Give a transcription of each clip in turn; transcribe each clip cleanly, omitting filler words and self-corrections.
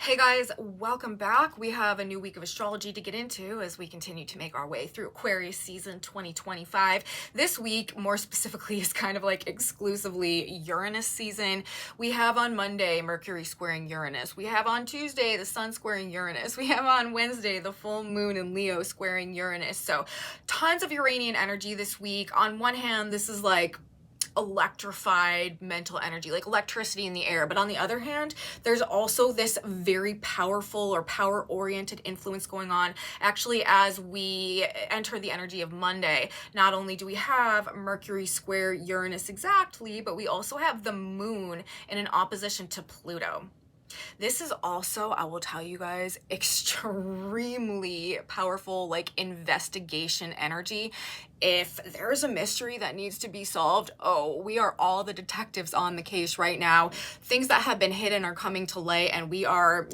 Hey guys, welcome back. We have a new week of astrology to get into as we continue to make our way through Aquarius season 2025. This week, more specifically, is kind of like exclusively Uranus season. We have on Monday, Mercury squaring Uranus. We have on Tuesday, the Sun squaring Uranus. We have on Wednesday, the full moon in Leo squaring Uranus. So tons of Uranian energy this week. On one hand, this is like electrified mental energy, like electricity in the air. But on the other hand, there's also this very powerful or power-oriented influence going on. Actually, as we enter the energy of Monday, not only do we have Mercury square Uranus exactly, but we also have the moon in an opposition to Pluto. This is also, I will tell you guys, extremely powerful, like investigation energy. If there's a mystery that needs to be solved, oh, we are all the detectives on the case right now. Things that have been hidden are coming to light, and we are,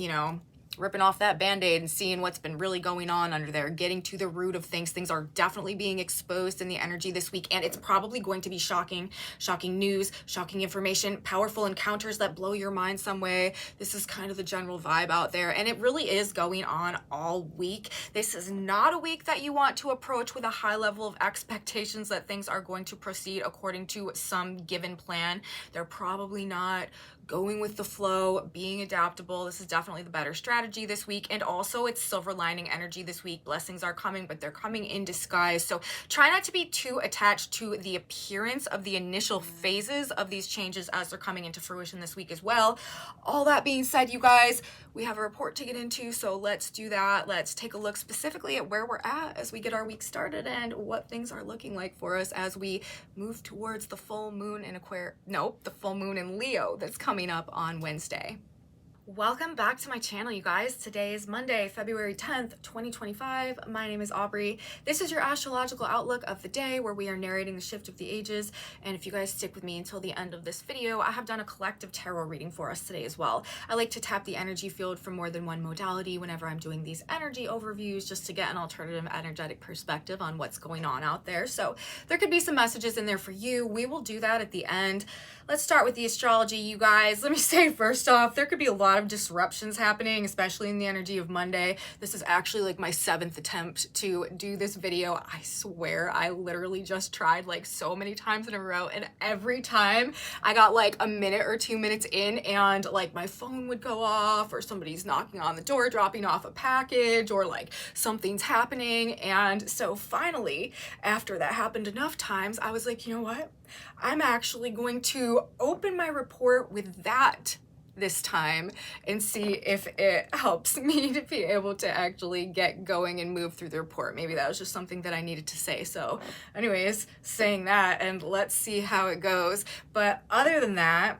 ripping off that band-aid and seeing what's been really going on under there, getting to the root of things. Things are definitely being exposed in the energy this week, and it's probably going to be shocking news, shocking information, powerful encounters that blow your mind some way. This is kind of the general vibe out there, and it really is going on all week. This is not a week that you want to approach with a high level of expectations that things are going to proceed according to some given plan. They're probably not. Going with the flow, being adaptable. This is definitely the better strategy this week. And also it's silver lining energy this week. Blessings are coming, but they're coming in disguise. So try not to be too attached to the appearance of the initial phases of these changes as they're coming into fruition this week as well. All that being said, you guys, we have a report to get into, so let's do that. Let's take a look specifically at where we're at as we get our week started and what things are looking like for us as we move towards the full moon in the full moon in Leo that's coming up on Wednesday. Welcome back to my channel, you guys. Today is Monday, February 10th, 2025. My name is Aubrey. This is your astrological outlook of the day where we are narrating the shift of the ages. And if you guys stick with me until the end of this video, I have done a collective tarot reading for us today as well. I like to tap the energy field from more than one modality whenever I'm doing these energy overviews just to get an alternative energetic perspective on what's going on out there. So there could be some messages in there for you. We will do that at the end. Let's start with the astrology, you guys. Let me say first off, there could be a lot of disruptions happening, especially in the energy of Monday. This is actually like my 7th attempt to do this video. I swear I literally just tried like so many times in a row, and every time I got like a minute or 2 minutes in and like my phone would go off, or somebody's knocking on the door dropping off a package, or like something's happening. And so finally, after that happened enough times, I was like, you know what? I'm actually going to open my report with that this time and see if it helps me to be able to actually get going and move through the report. Maybe that was just something that I needed to say. So anyways, saying that, and let's see how it goes. But other than that,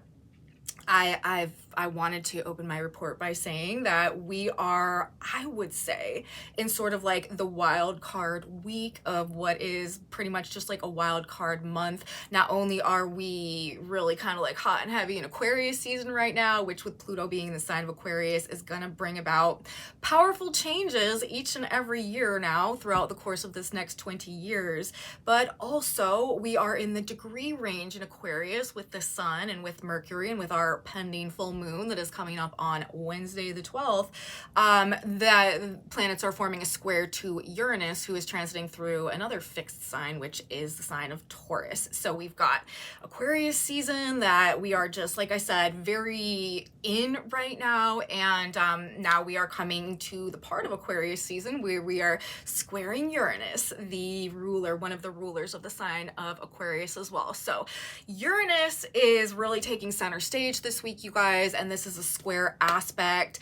I wanted to open my report by saying that we are, I would say, in sort of like the wild card week of what is pretty much just like a wild card month. Not only are we really kind of like hot and heavy in Aquarius season right now, which with Pluto being in the sign of Aquarius is gonna bring about powerful changes each and every year now throughout the course of this next 20 years, but also we are in the degree range in Aquarius with the Sun and with Mercury and with our pending full moon that is coming up on Wednesday the 12th. The planets are forming a square to Uranus, who is transiting through another fixed sign, which is the sign of Taurus. So we've got Aquarius season that we are just, like I said, very in right now, and now we are coming to the part of Aquarius season where we are squaring Uranus, the ruler, one of the rulers of the sign of Aquarius as well. So Uranus is really taking center stage this week, you guys, and this is a square aspect.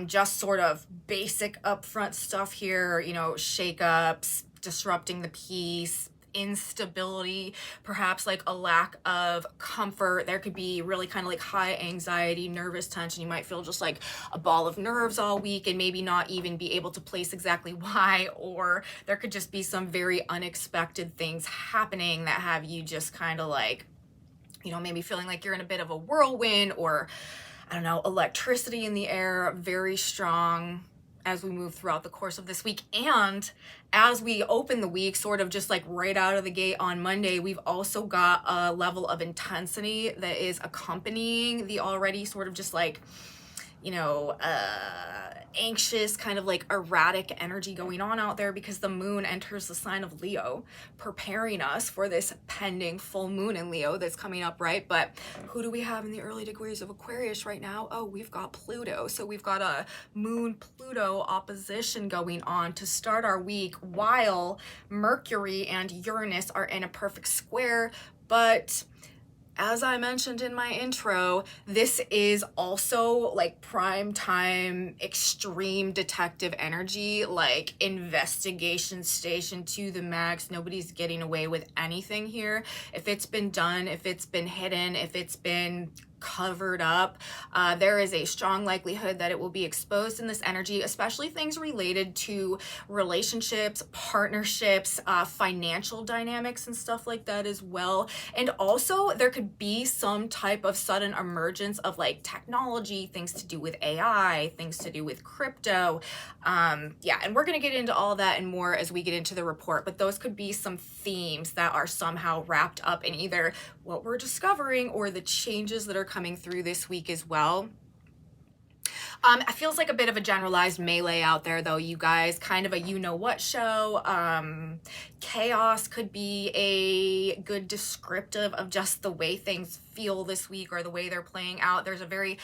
Just sort of basic upfront stuff here, shakeups, disrupting the peace, instability, perhaps like a lack of comfort. There could be really kind of like high anxiety, nervous tension. You might feel just like a ball of nerves all week and maybe not even be able to place exactly why, or there could just be some very unexpected things happening that have you just kind of like, maybe feeling like you're in a bit of a whirlwind, or I don't know, electricity in the air, very strong as we move throughout the course of this week. And as we open the week, sort of just like right out of the gate on Monday, we've also got a level of intensity that is accompanying the already sort of just like you know, anxious, kind of like erratic energy going on out there because the moon enters the sign of Leo, preparing us for this pending full moon in Leo that's coming up, right? But who do we have in the early degrees of Aquarius right now? Oh, we've got Pluto. So we've got a moon Pluto opposition going on to start our week, while Mercury and Uranus are in a perfect square. But as I mentioned in my intro, this is also like prime time extreme detective energy, like investigation station to the max. Nobody's getting away with anything here. If it's been done, if it's been hidden, if it's been covered up, there is a strong likelihood that it will be exposed in this energy, especially things related to relationships, partnerships, financial dynamics and stuff like that as well. And also there could be some type of sudden emergence of like technology, things to do with AI, things to do with crypto. Yeah, and we're going to get into all that and more as we get into the report, but those could be some themes that are somehow wrapped up in either what we're discovering or the changes that are coming through this week as well. It feels like a bit of a generalized melee out there, though, you guys. Kind of a you-know-what show. Chaos could be a good descriptive of just the way things feel this week or the way they're playing out. There's a very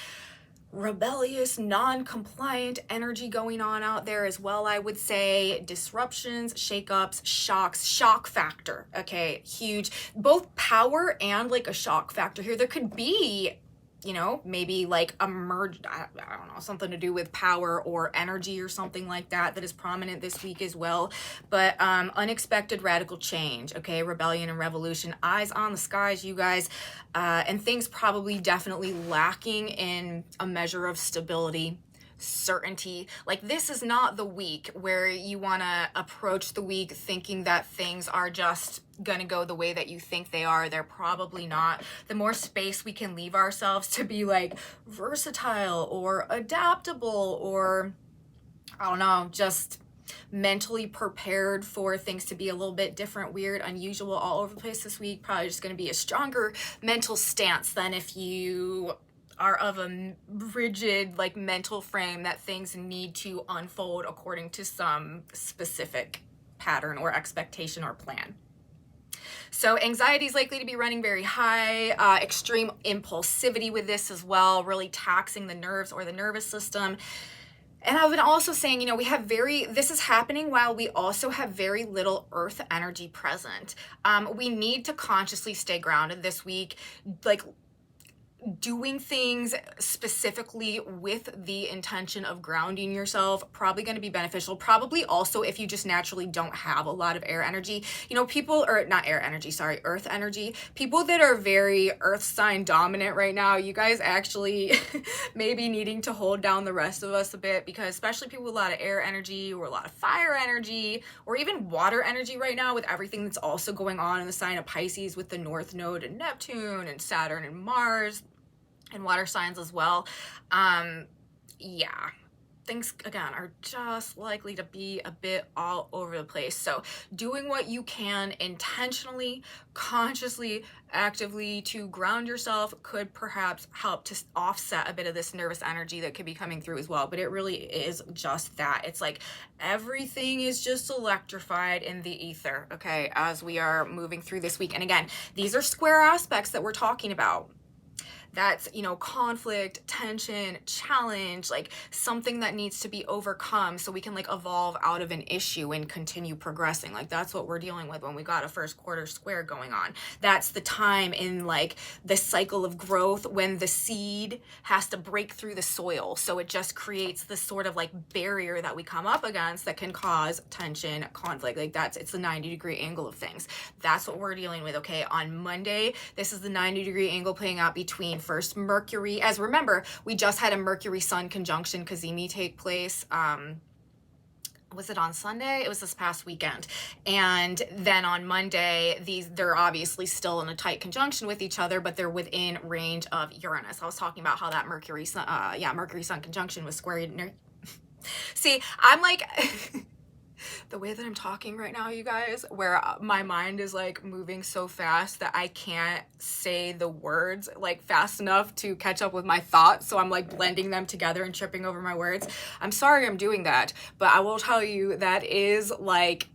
rebellious, non-compliant energy going on out there as well, I would say. Disruptions, shakeups, shocks, shock factor, okay, huge. Both power and like a shock factor here. There could be, you know, maybe like I don't know, something to do with power or energy or something like that that is prominent this week as well. But unexpected radical change, okay, rebellion and revolution, eyes on the skies, you guys, and things probably definitely lacking in a measure of stability, certainty. Like, this is not the week where you want to approach the week thinking that things are just gonna go the way that you think they are. They're probably not. The more space we can leave ourselves to be like versatile or adaptable, or I don't know, just mentally prepared for things to be a little bit different, weird, unusual, all over the place this week, probably just going to be a stronger mental stance than if you are of a rigid like mental frame that things need to unfold according to some specific pattern or expectation or plan. So anxiety is likely to be running very high, extreme impulsivity with this as well, really taxing the nerves or the nervous system. And I've been also saying, you know, this is happening while we also have very little earth energy present. We need to consciously stay grounded this week, like doing things specifically with the intention of grounding yourself, probably going to be beneficial. Probably also if you just naturally don't have a lot of air energy, you know, earth energy, people that are very earth sign dominant right now, you guys actually maybe needing to hold down the rest of us a bit, because especially people with a lot of air energy or a lot of fire energy or even water energy right now, with everything that's also going on in the sign of Pisces with the North Node and Neptune and Saturn and Mars and water signs as well. Yeah, things again are just likely to be a bit all over the place. So doing what you can intentionally, consciously, actively to ground yourself could perhaps help to offset a bit of this nervous energy that could be coming through as well. But it really is just that. It's like everything is just electrified in the ether, okay, as we are moving through this week. And again, these are square aspects that we're talking about. That's, you know, conflict, tension, challenge, like something that needs to be overcome so we can like evolve out of an issue and continue progressing. Like, that's what we're dealing with when we got a first quarter square going on. That's the time in like the cycle of growth when the seed has to break through the soil. So it just creates this sort of like barrier that we come up against that can cause tension, conflict. Like, it's the 90-degree angle of things. That's what we're dealing with. Okay, on Monday, this is the 90-degree angle playing out between first Mercury, as remember, we just had a Mercury Sun conjunction cazimi take place. Was it on Sunday? It was this past weekend. And then on Monday, they're obviously still in a tight conjunction with each other, but they're within range of Uranus. I was talking about how that Mercury Sun conjunction was square. See, I'm like The way that I'm talking right now, you guys, where my mind is like moving so fast that I can't say the words like fast enough to catch up with my thoughts, so I'm like blending them together and tripping over my words. I'm sorry I'm doing that, but I will tell you that is like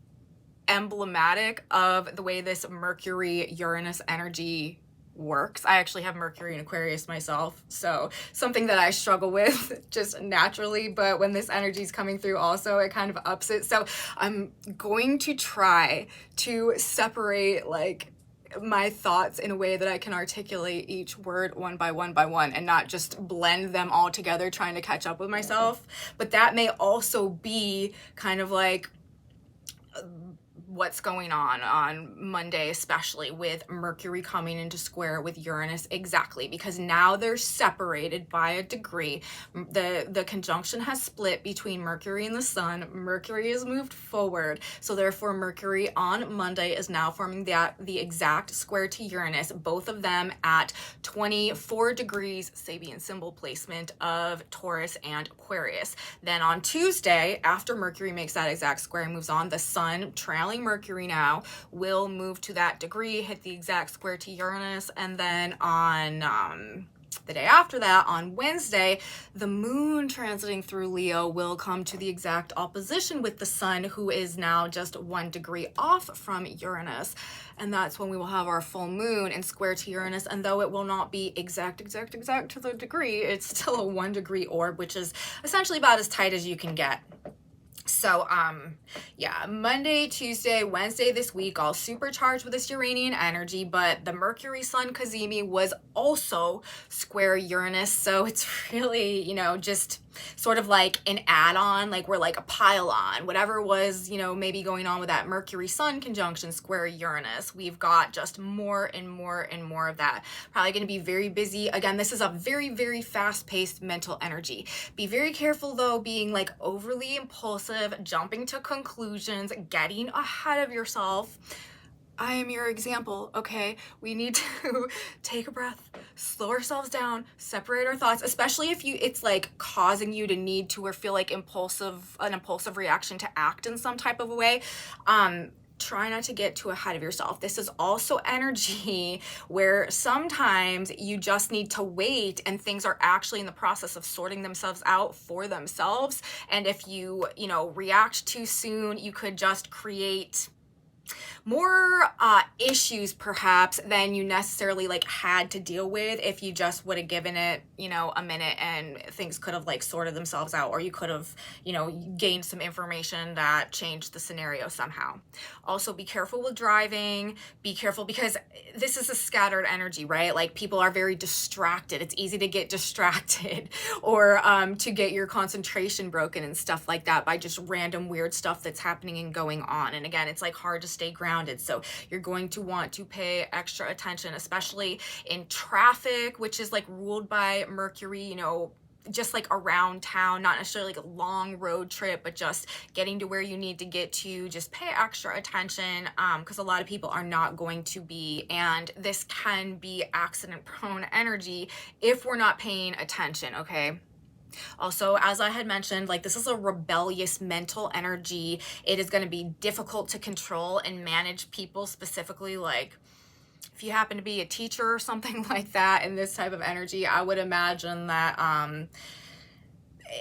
emblematic of the way this Mercury Uranus energy works. I actually have Mercury in Aquarius myself, so something that I struggle with just naturally, but when this energy is coming through also, it kind of ups it. So I'm going to try to separate like my thoughts in a way that I can articulate each word one by one and not just blend them all together trying to catch up with myself. But that may also be kind of like what's going on Monday, especially with Mercury coming into square with Uranus, exactly, because now they're separated by a degree. The conjunction has split between Mercury and the Sun. Mercury has moved forward, so therefore Mercury on Monday is now forming the exact square to Uranus, both of them at 24 degrees Sabian symbol placement of Taurus and Aquarius. Then on Tuesday, after Mercury makes that exact square and moves on, the Sun trailing Mercury now will move to that degree, hit the exact square to Uranus, and then on the day after that, on Wednesday, the moon transiting through Leo will come to the exact opposition with the Sun, who is now just 1 degree off from Uranus. And that's when we will have our full moon in square to Uranus. And though it will not be exact to the degree, it's still a 1 degree orb, which is essentially about as tight as you can get. So, yeah, Monday, Tuesday, Wednesday this week, all supercharged with this Uranian energy, but the Mercury Sun Cazimi was also square Uranus, so it's really, you know, just sort of like an add-on, like we're like a pile-on, whatever was, you know, maybe going on with that Mercury Sun conjunction square Uranus, we've got just more and more and more of that. Probably going to be very busy. Again, this is a very, very fast-paced mental energy. Be very careful though, being like overly impulsive, jumping to conclusions, getting ahead of yourself. I am your example, okay? We need to take a breath, slow ourselves down, separate our thoughts, especially if it's like causing you to need to or feel like an impulsive reaction to act in some type of a way. Try not to get too ahead of yourself. This is also energy where sometimes you just need to wait and things are actually in the process of sorting themselves out for themselves. And if you react too soon, you could just create more issues perhaps than you necessarily like had to deal with if you just would have given it a minute and things could have like sorted themselves out, or you could have gained some information that changed the scenario somehow. Also be careful with driving. Be careful because this is a scattered energy, right? Like people are very distracted. It's easy to get distracted or to get your concentration broken and stuff like that by just random weird stuff that's happening and going on. And again, it's like hard to stay grounded. So you're going to want to pay extra attention, especially in traffic, which is like ruled by Mercury, just like around town, not necessarily like a long road trip, but just getting to where you need to get to. Just pay extra attention because a lot of people are not going to be, and this can be accident prone energy if we're not paying attention, okay? Also, as I had mentioned, like this is a rebellious mental energy. It is going to be difficult to control and manage people, specifically like if you happen to be a teacher or something like that in this type of energy. I would imagine that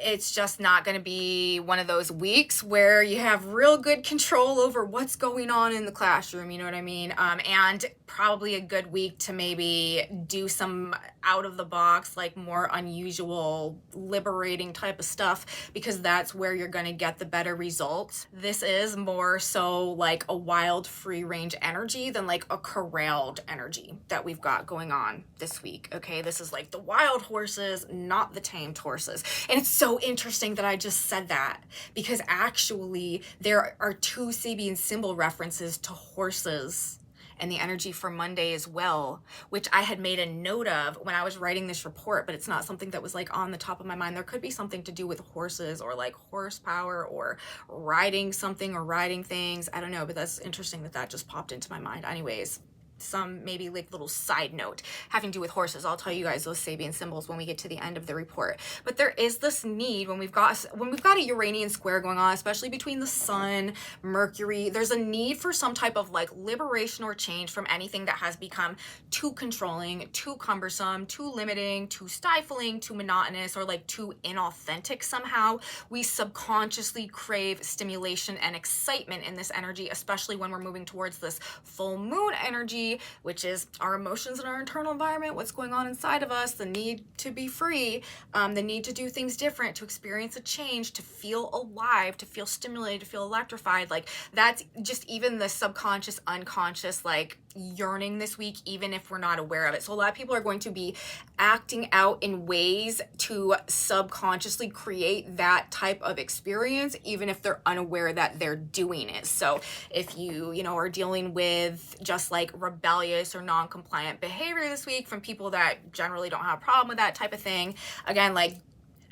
it's just not going to be one of those weeks where you have real good control over what's going on in the classroom, you know what I mean? And probably a good week to maybe do some out of the box, like more unusual, liberating type of stuff, because that's where you're going to get the better results. This is more so like a wild, free range energy than like a corralled energy that we've got going on this week. Okay, this is like the wild horses, not the tamed horses. And it's so interesting that I just said that, because actually there are 2 Sabian symbol references to horses and the energy for Monday as well, which I had made a note of when I was writing this report, but it's not something that was like on the top of my mind. There could be something to do with horses or like horsepower or riding something or riding things. I don't know, but that's interesting that that just popped into my mind. Anyways, some maybe like little side note having to do with horses. I'll tell you guys those Sabian symbols when we get to the end of the report. But there is this need when we've got a Uranian square going on, especially between the Sun, Mercury, there's a need for some type of like liberation or change from anything that has become too controlling, too cumbersome, too limiting, too stifling, too monotonous, or like too inauthentic somehow. We subconsciously crave stimulation and excitement in this energy, especially when we're moving towards this full moon energy, which is our emotions and our internal environment, what's going on inside of us, the need to be free, the need to do things different, to experience a change, to feel alive, to feel stimulated, to feel electrified. Like that's just even the subconscious, unconscious, like yearning this week, even if we're not aware of it. So a lot of people are going to be acting out in ways to subconsciously create that type of experience, even if they're unaware that they're doing it. So if you know, are dealing with just like rebellious or non-compliant behavior this week from people that generally don't have a problem with that type of thing, again, like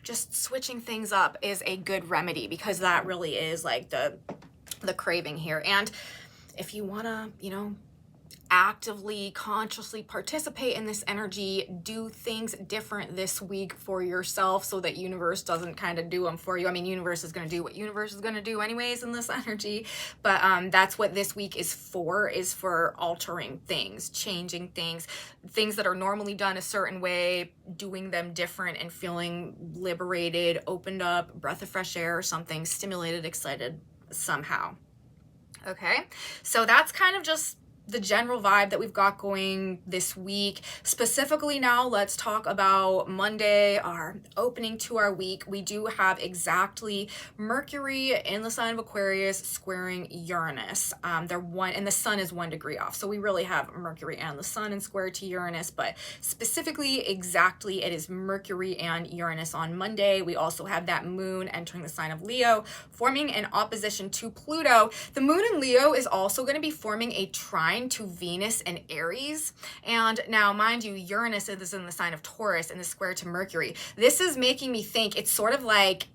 just switching things up is a good remedy, because that really is like the craving here. And if you want to, you know, actively, consciously participate in this energy, do things different this week for yourself so that universe doesn't kind of do them for you. I mean, universe is going to do what universe is going to do anyways in this energy, but that's what this week is for altering things, changing things that are normally done a certain way, doing them different and feeling liberated, opened up, breath of fresh air or something, stimulated, excited somehow. Okay, so that's kind of just the general vibe that we've got going this week. Specifically now, let's talk about Monday, our opening to our week. We do have exactly Mercury in the sign of Aquarius squaring Uranus. They're one, and the Sun is 1 degree off. So we really have Mercury and the Sun in square to Uranus, but specifically exactly it is Mercury and Uranus on Monday. We also have that moon entering the sign of Leo, forming an opposition to Pluto. The moon in Leo is also going to be forming a trine to Venus and Aries. And now, mind you, Uranus is in the sign of Taurus and the square to Mercury. This is making me think it's sort of like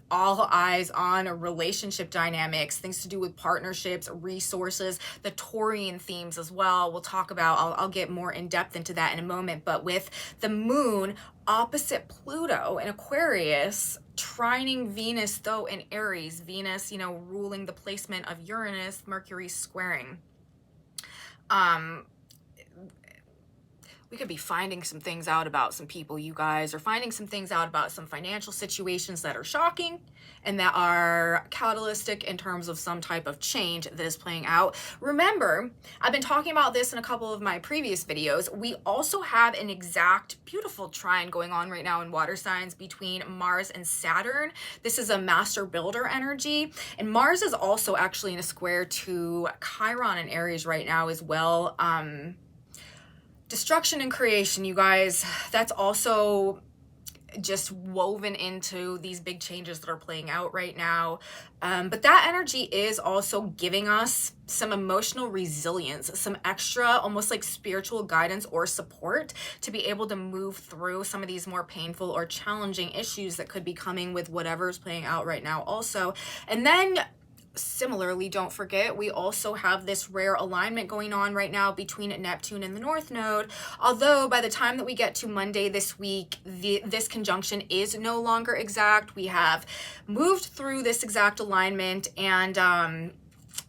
all eyes on relationship dynamics, things to do with partnerships, resources, the Taurian themes as well. We'll talk about, I'll get more in depth into that in a moment, but with the moon opposite Pluto in Aquarius, trining Venus though in Aries, Venus, you know, ruling the placement of Uranus, Mercury squaring. We could be finding some things out about some people, you guys, or finding some things out about some financial situations that are shocking and that are catalytic in terms of some type of change that is playing out. Remember, I've been talking about this in a couple of my previous videos. We also have an exact beautiful trine going on right now in water signs between Mars and Saturn. This is a master builder energy, and Mars is also actually in a square to Chiron in Aries right now as well. Destruction and creation, you guys, that's also just woven into these big changes that are playing out right now. But that energy is also giving us some emotional resilience, some extra, almost like spiritual guidance or support to be able to move through some of these more painful or challenging issues that could be coming with whatever's playing out right now also. And then similarly, don't forget, we also have this rare alignment going on right now between Neptune and the North Node. Although by the time that we get to Monday this week, this conjunction is no longer exact. We have moved through this exact alignment, and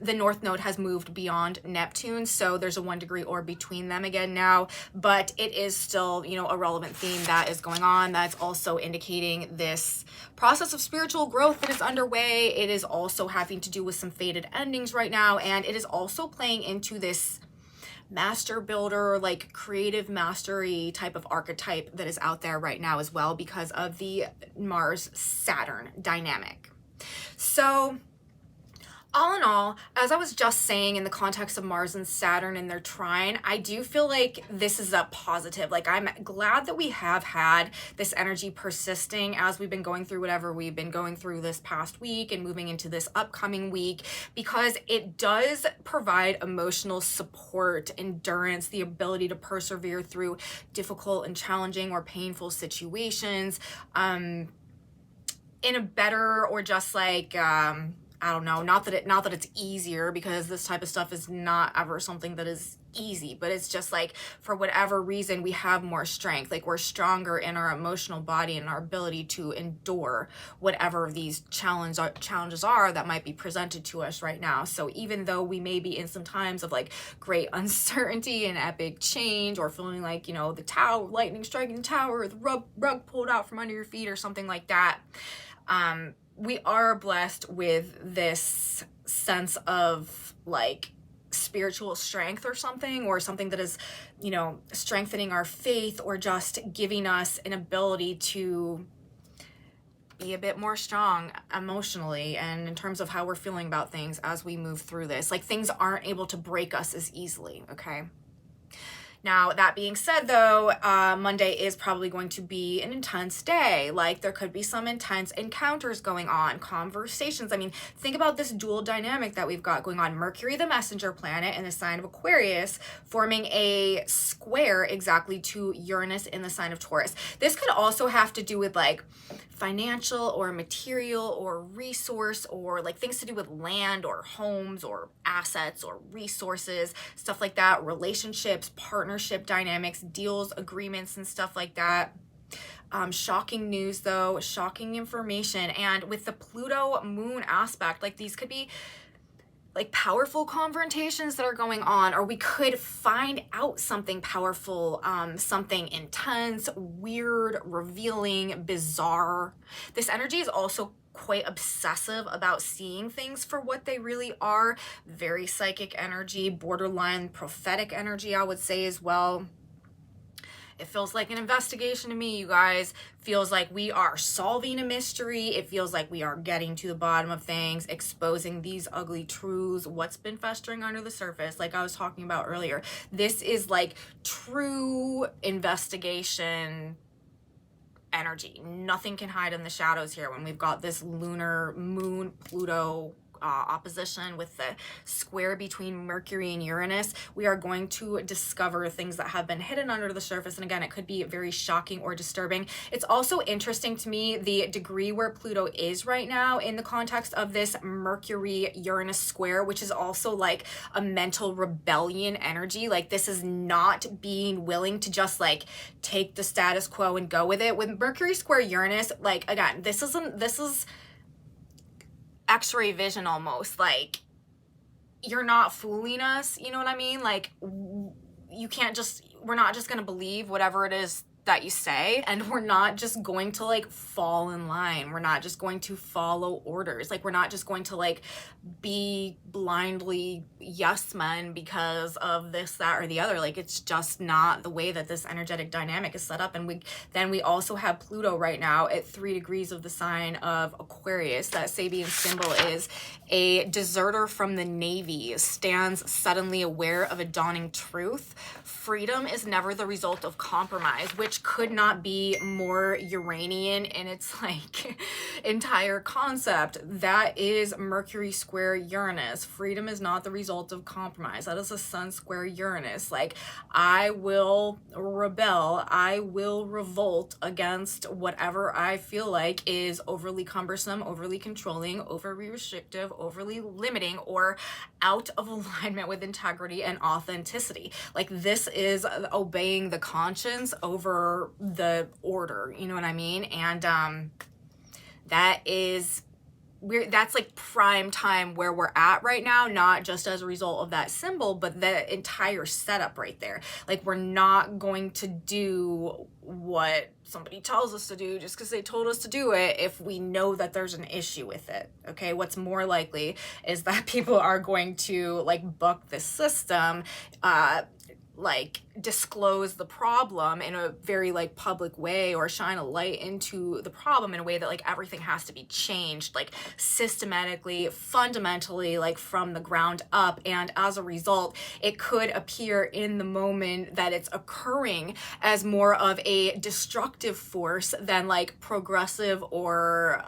the North Node has moved beyond Neptune, so there's a 1 degree orb between them again now, but it is still, you know, a relevant theme that is going on. That's also indicating this process of spiritual growth that is underway. It is also having to do with some fated endings right now, and it is also playing into this master builder, like creative mastery type of archetype that is out there right now as well because of the Mars-Saturn dynamic. So all in all, as I was just saying, in the context of Mars and Saturn and their trine, I do feel like this is a positive. Like, I'm glad that we have had this energy persisting as we've been going through whatever we've been going through this past week and moving into this upcoming week, because it does provide emotional support, endurance, the ability to persevere through difficult and challenging or painful situations in a better, or just like, I don't know, not that it's easier, because this type of stuff is not ever something that is easy, but it's just like for whatever reason we have more strength, like we're stronger in our emotional body and our ability to endure whatever these challenges are that might be presented to us right now. So even though we may be in some times of like great uncertainty and epic change, or feeling like, you know, the tower, lightning striking the tower, the rug pulled out from under your feet or something like that, we are blessed with this sense of like spiritual strength or something that is, you know, strengthening our faith, or just giving us an ability to be a bit more strong emotionally and in terms of how we're feeling about things as we move through this. Like things aren't able to break us as easily, okay? Now, that being said, though, Monday is probably going to be an intense day. Like, there could be some intense encounters going on, conversations. I mean, think about this dual dynamic that we've got going on. Mercury, the messenger planet, in the sign of Aquarius, forming a square exactly to Uranus in the sign of Taurus. This could also have to do with, like, financial or material or resource, or like things to do with land or homes or assets or resources, stuff like that, relationships, partnership dynamics, deals, agreements, and stuff like that. Shocking news though, shocking information. And with the Pluto moon aspect, like these could be like powerful confrontations that are going on, or we could find out something powerful, something intense, weird, revealing, bizarre. This energy is also quite obsessive about seeing things for what they really are. Very psychic energy, borderline prophetic energy, I would say as well. It feels like an investigation to me, you guys. Feels like we are solving a mystery. It feels like we are getting to the bottom of things, exposing these ugly truths, what's been festering under the surface, like I was talking about earlier. This is like true investigation energy. Nothing can hide in the shadows here when we've got this lunar moon Pluto opposition with the square between Mercury and Uranus. We are going to discover things that have been hidden under the surface, and again, it could be very shocking or disturbing. It's also interesting to me the degree where Pluto is right now in the context of this Mercury-Uranus square, which is also like a mental rebellion energy. Like this is not being willing to just like take the status quo and go with it. With Mercury square Uranus, like again, this is X-ray vision almost. Like you're not fooling us, you know what I mean? Like you can't just, we're not just gonna believe whatever it is that you say, and we're not just going to like fall in line. We're not just going to follow orders. Like we're not just going to like be blindly yes men because of this, that, or the other. Like it's just not the way that this energetic dynamic is set up. And we also have Pluto right now at 3 degrees of the sign of Aquarius. That Sabian symbol is a deserter from the Navy, stands suddenly aware of a dawning truth. Freedom is never the result of compromise, which could not be more Uranian in its like entire concept. That is Mercury square Uranus. Freedom is not the result of compromise. That is a Sun square Uranus. Like I will rebel, I will revolt against whatever I feel like is overly cumbersome, overly controlling, overly restrictive, overly limiting, or out of alignment with integrity and authenticity. Like this is obeying the conscience over the order, you know what I mean? And that's like prime time where we're at right now, not just as a result of that symbol, but the entire setup right there. Like we're not going to do what somebody tells us to do just because they told us to do it if we know that there's an issue with it. Okay, what's more likely is that people are going to like buck the system, like disclose the problem in a very like public way, or shine a light into the problem in a way that like everything has to be changed like systematically, fundamentally, like from the ground up. And as a result, it could appear in the moment that it's occurring as more of a destructive force than like progressive or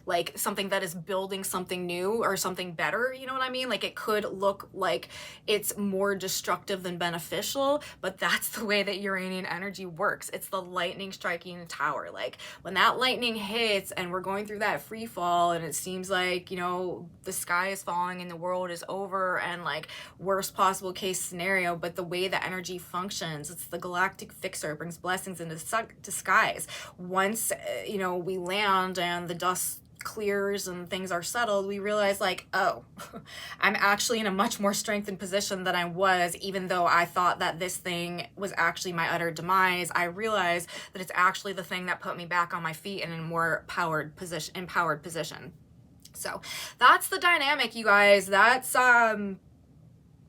like something that is building something new or something better, you know what I mean? Like it could look like it's more destructive than beneficial, but that's the way that Uranian energy works. It's the lightning striking the tower. Like when that lightning hits and we're going through that free fall and it seems like, you know, the sky is falling and the world is over and like worst possible case scenario, but the way the energy functions, it's the galactic fixer, it brings blessings into disguise. Once, you know, we land and the dust clears and things are settled, we realize like, oh, I'm actually in a much more strengthened position than I was, even though I thought that this thing was actually my utter demise. I realized that it's actually the thing that put me back on my feet and in a more empowered position. So that's the dynamic, you guys. That's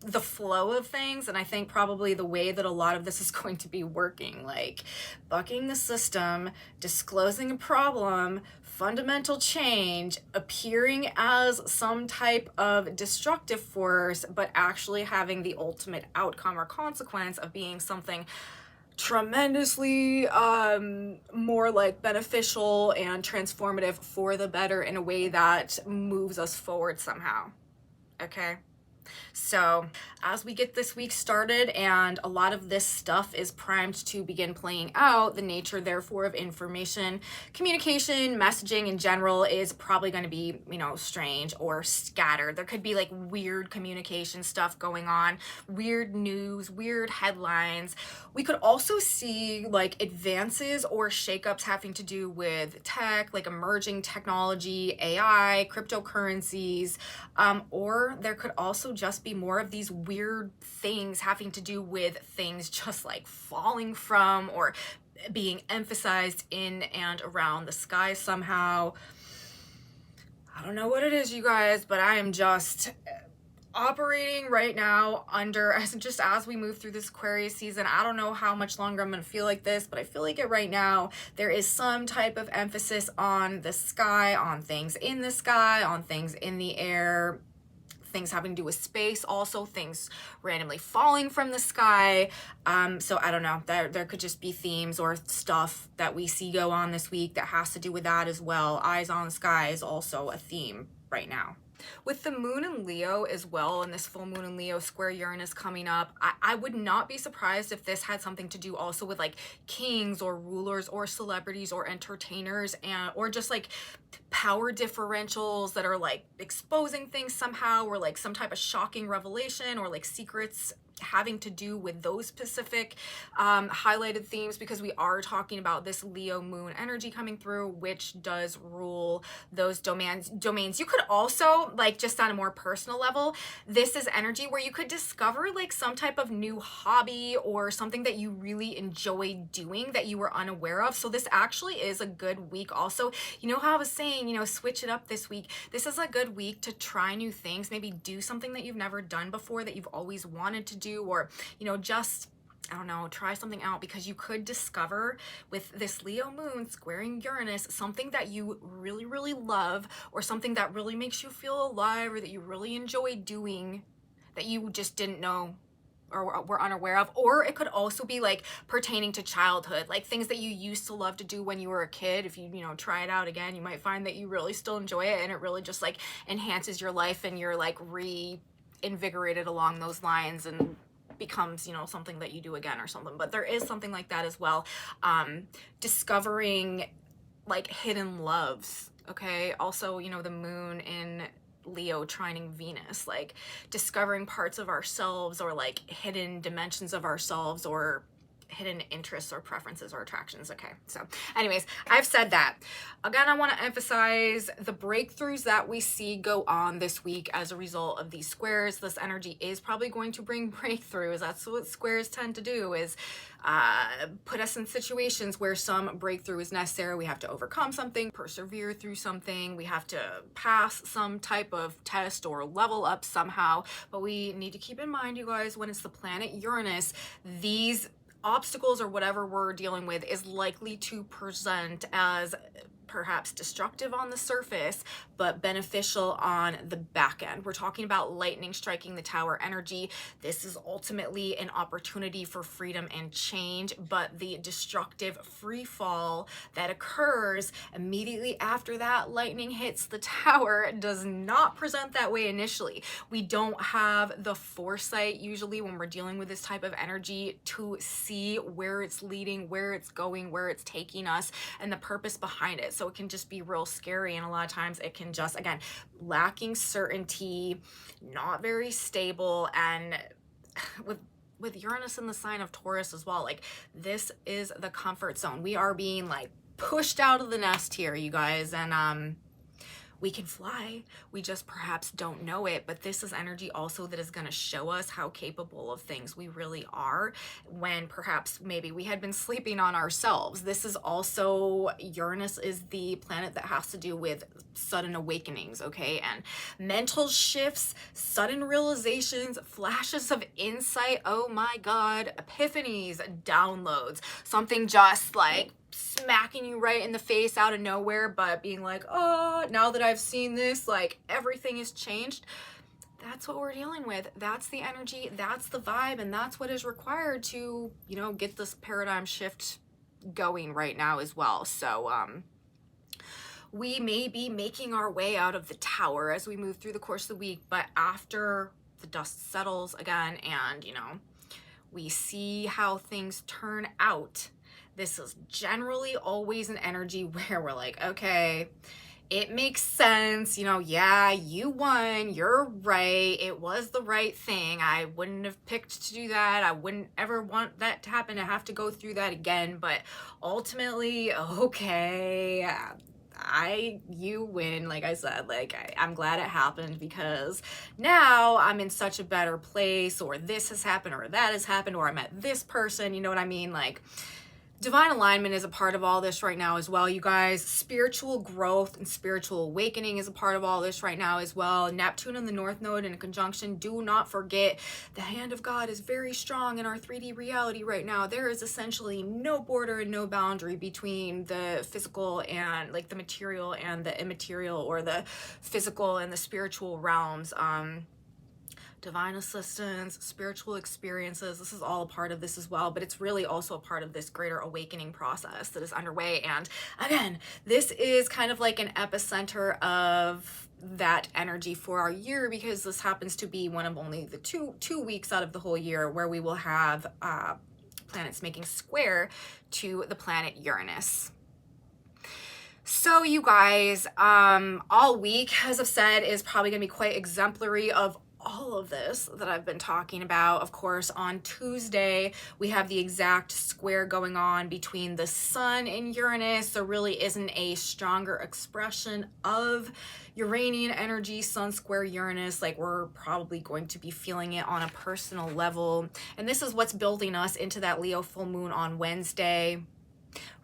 the flow of things, and I think probably the way that a lot of this is going to be working, like bucking the system, disclosing a problem, fundamental change, appearing as some type of destructive force, but actually having the ultimate outcome or consequence of being something tremendously more like beneficial and transformative for the better in a way that moves us forward somehow. Okay. So as we get this week started and a lot of this stuff is primed to begin playing out, the nature therefore of information, communication, messaging in general is probably going to be, you know, strange or scattered. There could be like weird communication stuff going on, weird news, weird headlines. We could also see like advances or shakeups having to do with tech, like emerging technology, AI, cryptocurrencies, or there could also just be more of these weird things having to do with things just like falling from or being emphasized in and around the sky somehow. I don't know what it is, you guys, but I am just operating right now under, as we move through this Aquarius season. I don't know how much longer I'm going to feel like this, but I feel like it right now. There is some type of emphasis on the sky, on things in the sky, on things in the air, things having to do with space, also things randomly falling from the sky. So I don't know, there could just be themes or stuff that we see go on this week that has to do with that as well. Eyes on the sky is also a theme right now. With the moon in Leo as well, and this full moon in Leo square Uranus coming up, I would not be surprised if this had something to do also with like kings or rulers or celebrities or entertainers, and or just like power differentials that are like exposing things somehow, or like some type of shocking revelation or like secrets having to do with those specific highlighted themes, because we are talking about this Leo moon energy coming through, which does rule those domains. You could also, like, just on a more personal level, this is energy where you could discover like some type of new hobby or something that you really enjoy doing that you were unaware of. So this actually is a good week. Also, you know how I was saying, you know, switch it up this week. This is a good week to try new things, maybe do something that you've never done before that you've always wanted to do, or, you know, just, I don't know, try something out, because you could discover with this Leo moon squaring Uranus something that you really, really love, or something that really makes you feel alive, or that you really enjoy doing that you just didn't know or were unaware of. Or it could also be like pertaining to childhood, like things that you used to love to do when you were a kid. If you know, try it out again, you might find that you really still enjoy it, and it really just like enhances your life, and you're like reinvigorated along those lines, and becomes, you know, something that you do again or something. But there is something like that as well. Discovering like hidden loves. Okay. Also, you know, the moon in Leo trining Venus, like discovering parts of ourselves, or like hidden dimensions of ourselves, or hidden interests or preferences or attractions. Okay, so anyways, I've said that. Again, I want to emphasize the breakthroughs that we see go on this week as a result of these squares. This energy is probably going to bring breakthroughs. That's what squares tend to do, is put us in situations where some breakthrough is necessary. We have to overcome something, persevere through something. We have to pass some type of test or level up somehow. But we need to keep in mind, you guys, when it's the planet Uranus, these obstacles or whatever we're dealing with is likely to present as perhaps destructive on the surface, but beneficial on the back end. We're talking about lightning striking the tower energy. This is ultimately an opportunity for freedom and change, but the destructive free fall that occurs immediately after that lightning hits the tower does not present that way initially. We don't have the foresight usually when we're dealing with this type of energy to see where it's leading, where it's going, where it's taking us, and the purpose behind it. So it can just be real scary, and a lot of times it can just, again, lacking certainty, not very stable, and with Uranus in the sign of Taurus as well, like this is the comfort zone. We are being like pushed out of the nest here, you guys, and we can fly, we just perhaps don't know it, but this is energy also that is going to show us how capable of things we really are when perhaps maybe we had been sleeping on ourselves. This is also, Uranus is the planet that has to do with sudden awakenings, okay, and mental shifts, sudden realizations, flashes of insight, oh my god, epiphanies, downloads, something just like smacking you right in the face out of nowhere, but being like, oh, now that I've seen this, like everything has changed. That's what we're dealing with. That's the energy, that's the vibe, and that's what is required to, you know, get this paradigm shift going right now as well. So we may be making our way out of the tower as we move through the course of the week, but after the dust settles again and, you know, we see how things turn out, this is generally always an energy where we're like, okay, it makes sense, you know, yeah, you won, you're right, it was the right thing, I wouldn't have picked to do that, I wouldn't ever want that to happen, to have to go through that again, but ultimately, okay, you win. Like I said, like I'm glad it happened because now I'm in such a better place, or this has happened, or that has happened, or I met this person, you know what I mean? Like, divine alignment is a part of all this right now as well, you guys. Spiritual growth and spiritual awakening is a part of all this right now as well. Neptune in the North Node in conjunction. Do not forget, the hand of God is very strong in our 3D reality right now. There is essentially no border and no boundary between the physical and like the material and the immaterial, or the physical and the spiritual realms. Divine assistance, spiritual experiences, this is all a part of this as well, but it's really also a part of this greater awakening process that is underway. And again, this is kind of like an epicenter of that energy for our year, because this happens to be one of only the two weeks out of the whole year where we will have planets making square to the planet Uranus. So you guys, all week, as I've said, is probably going to be quite exemplary of all of this that I've been talking about. Of course, on Tuesday, we have the exact square going on between the Sun and Uranus. There really isn't a stronger expression of Uranian energy, Sun square Uranus. Like, we're probably going to be feeling it on a personal level. And this is what's building us into that Leo full moon on Wednesday.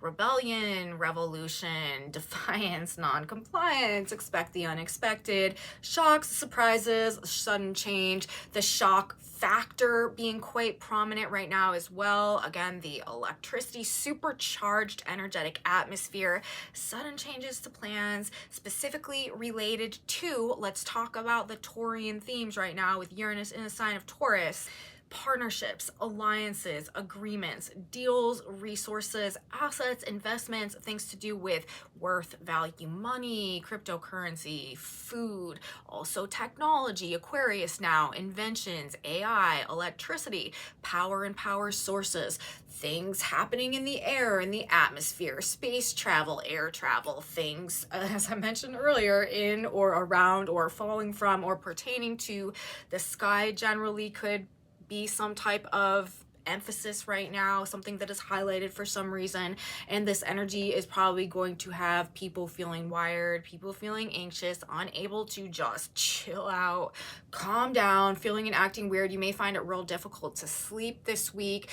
Rebellion, revolution, defiance, non-compliance, expect the unexpected, shocks, surprises, sudden change, the shock factor being quite prominent right now as well. Again, the electricity, supercharged energetic atmosphere, sudden changes to plans, specifically related to, let's talk about the Taurian themes right now with Uranus in the sign of Taurus. Partnerships, alliances, agreements, deals, resources, assets, investments, things to do with worth, value, money, cryptocurrency, food, also technology, Aquarius now, inventions, AI, electricity, power and power sources, things happening in the air, in the atmosphere, space travel, air travel, things, as I mentioned earlier, in or around or falling from or pertaining to the sky generally could be some type of emphasis right now, something that is highlighted for some reason. And this energy is probably going to have people feeling wired, people feeling anxious, unable to just chill out, calm down, feeling and acting weird. You may find it real difficult to sleep this week.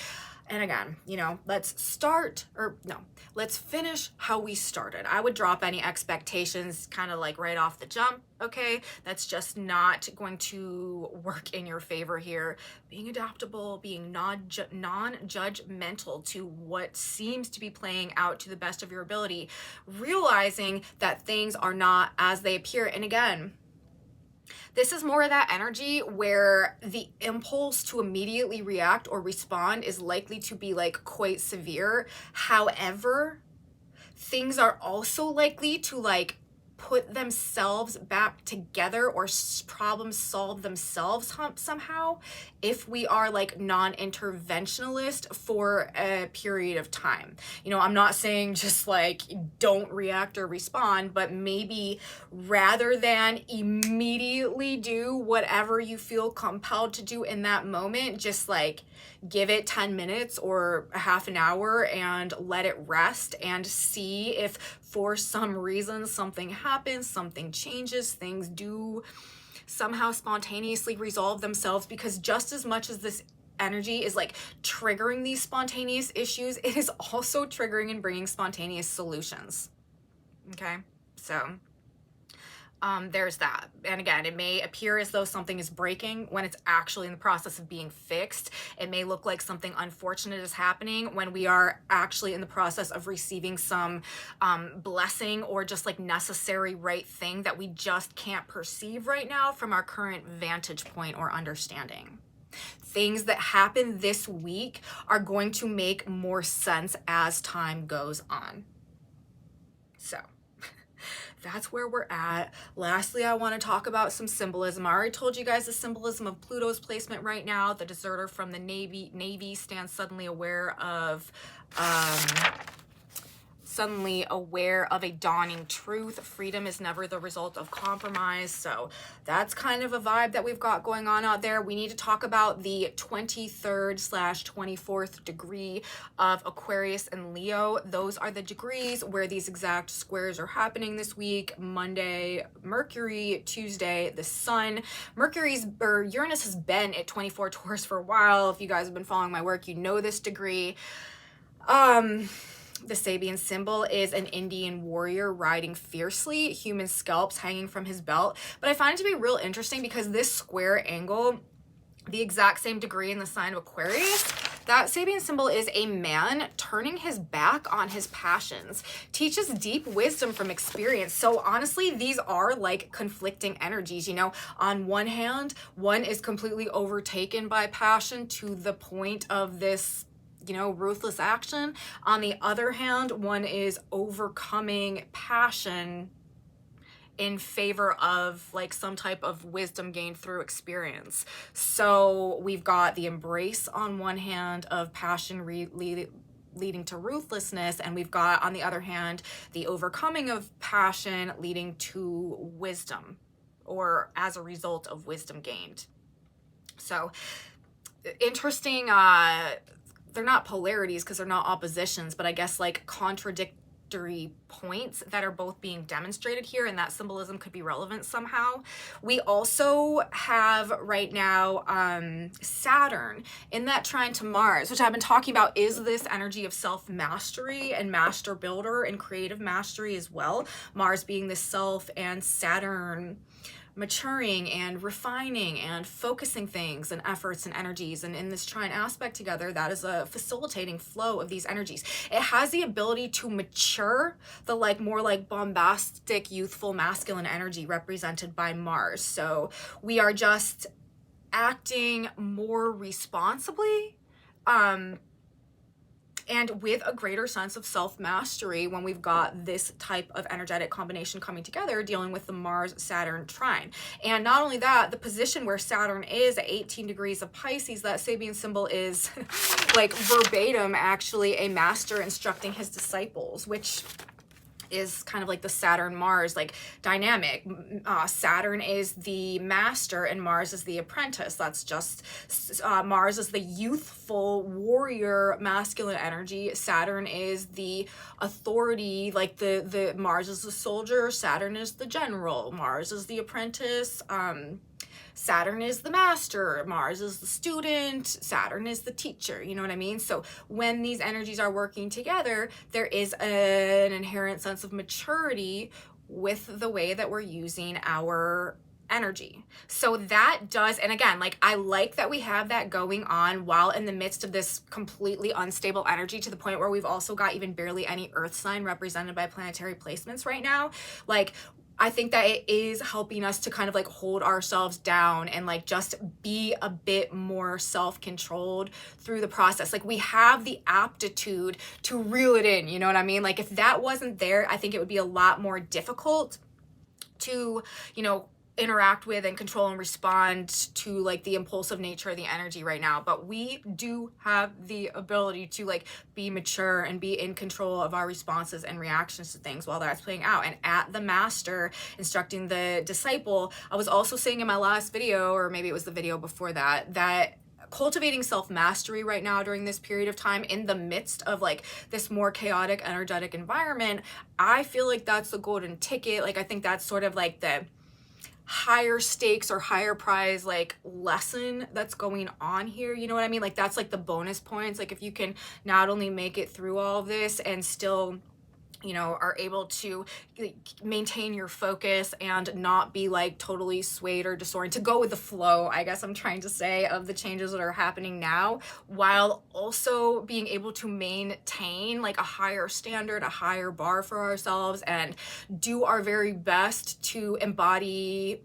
And again, you know, let's finish how we started. I would drop any expectations kind of like right off the jump, okay? That's just not going to work in your favor here. Being adaptable, being non-judgmental to what seems to be playing out to the best of your ability, realizing that things are not as they appear. And again, this is more of that energy where the impulse to immediately react or respond is likely to be like quite severe. However, things are also likely to like put themselves back together or problem solve themselves somehow if we are like non-interventionalist for a period of time. You know, I'm not saying just like don't react or respond, but maybe rather than immediately do whatever you feel compelled to do in that moment, just like give it 10 minutes or a half an hour and let it rest and see if for some reason something happens, something changes, things do somehow spontaneously resolve themselves. Because just as much as this energy is like triggering these spontaneous issues, it is also triggering and bringing spontaneous solutions. Okay, so there's that. And again, it may appear as though something is breaking when it's actually in the process of being fixed. It may look like something unfortunate is happening when we are actually in the process of receiving some blessing or just like necessary right thing that we just can't perceive right now from our current vantage point or understanding. Things that happen this week are going to make more sense as time goes on. So that's where we're at. Lastly, I want to talk about some symbolism. I already told you guys the symbolism of Pluto's placement right now. The deserter from the Navy stands suddenly aware of a dawning truth. Freedom is never the result of compromise. So that's kind of a vibe that we've got going on out there. We need to talk about the 23rd/24th degree of Aquarius and Leo. Those are the degrees where these exact squares are happening this week. Monday, Mercury; Tuesday, the Sun. Uranus has been at 24 Taurus for a while. If you guys have been following my work, you know this degree. The Sabian symbol is an Indian warrior riding fiercely, human scalps hanging from his belt. But I find it to be real interesting because this square angle, the exact same degree in the sign of Aquarius, that Sabian symbol is a man turning his back on his passions, teaches deep wisdom from experience. So honestly, these are like conflicting energies. You know, on one hand, one is completely overtaken by passion to the point of this, you know, ruthless action. On the other hand, one is overcoming passion in favor of like some type of wisdom gained through experience. So we've got the embrace on one hand of passion leading to ruthlessness, and we've got on the other hand the overcoming of passion leading to wisdom, or as a result of wisdom gained. So interesting. They're not polarities because they're not oppositions, but I guess like contradictory points that are both being demonstrated here, and that symbolism could be relevant somehow. We also have right now Saturn in that trine to Mars, which I've been talking about is this energy of self-mastery and master builder and creative mastery as well. Mars being the self and Saturn maturing and refining and focusing things and efforts and energies. And in this trine aspect together, that is a facilitating flow of these energies. It has the ability to mature the like more like bombastic, youthful, masculine energy represented by Mars. So we are just acting more responsibly, and with a greater sense of self-mastery when we've got this type of energetic combination coming together, dealing with the Mars-Saturn trine. And not only that, the position where Saturn is at 18 degrees of Pisces, that Sabian symbol is like verbatim actually a master instructing his disciples, which is kind of like the Saturn-Mars like dynamic. Saturn is the master and Mars is the apprentice. That's just Mars is the youthful warrior masculine energy. Saturn is the authority, like the Mars is the soldier, Saturn is the general, Mars is the apprentice. Saturn is the master, Mars is the student, Saturn is the teacher, you know what I mean? So when these energies are working together, there is an inherent sense of maturity with the way that we're using our energy. So that does, and again, like I like that we have that going on while in the midst of this completely unstable energy, to the point where we've also got even barely any earth sign represented by planetary placements right now. Like, I think that it is helping us to kind of like hold ourselves down and like just be a bit more self-controlled through the process. Like, we have the aptitude to reel it in, you know what I mean? Like, if that wasn't there, I think it would be a lot more difficult to, you know, interact with and control and respond to like the impulsive nature of the energy right now. But we do have the ability to like be mature and be in control of our responses and reactions to things while that's playing out. And at the master instructing the disciple, I was also saying in my last video, or maybe it was the video before that, that cultivating self-mastery right now during this period of time in the midst of like this more chaotic energetic environment, I feel like that's the golden ticket. Like, I think that's sort of like the higher stakes or higher prize like lesson that's going on here, you know what I mean? Like, that's like the bonus points. Like, if you can not only make it through all of this and still, you know, are able to maintain your focus and not be like totally swayed or disoriented, to go with the flow, I guess I'm trying to say, of the changes that are happening now, while also being able to maintain like a higher standard, a higher bar for ourselves, and do our very best to embody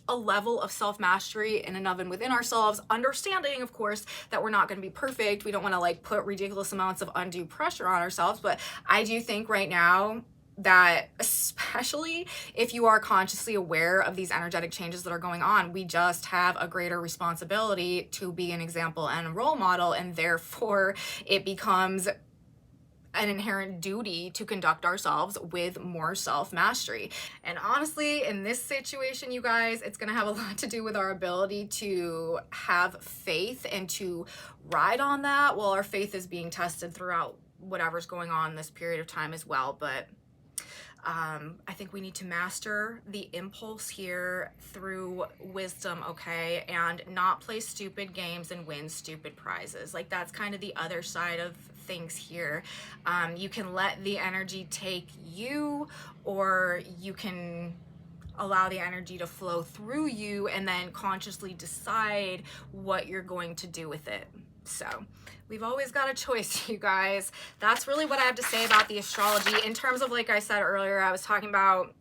a level of self-mastery in and of and within ourselves, understanding, of course, that we're not going to be perfect. We don't want to like put ridiculous amounts of undue pressure on ourselves. But I do think right now that, especially if you are consciously aware of these energetic changes that are going on, we just have a greater responsibility to be an example and a role model, and therefore it becomes an inherent duty to conduct ourselves with more self-mastery. And honestly, in this situation, you guys, it's gonna have a lot to do with our ability to have faith and to ride on that while our faith is being tested throughout whatever's going on in this period of time as well. But I think we need to master the impulse here through wisdom, okay? And not play stupid games and win stupid prizes. Like, that's kind of the other side of things here. You can let the energy take you, or you can allow the energy to flow through you and then consciously decide what you're going to do with it. So we've always got a choice, you guys. That's really what I have to say about the astrology. In terms of, like I said earlier, I was talking about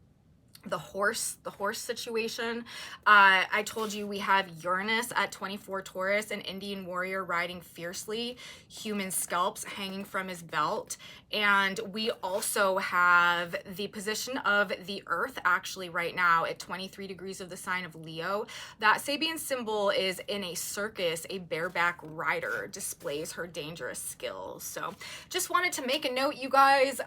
the horse situation. I told you we have Uranus at 24 Taurus, an Indian warrior riding fiercely, human scalps hanging from his belt. And we also have the position of the Earth actually right now at 23 degrees of the sign of Leo. That Sabian symbol is in a circus. A bareback rider displays her dangerous skills. So just wanted to make a note, you guys.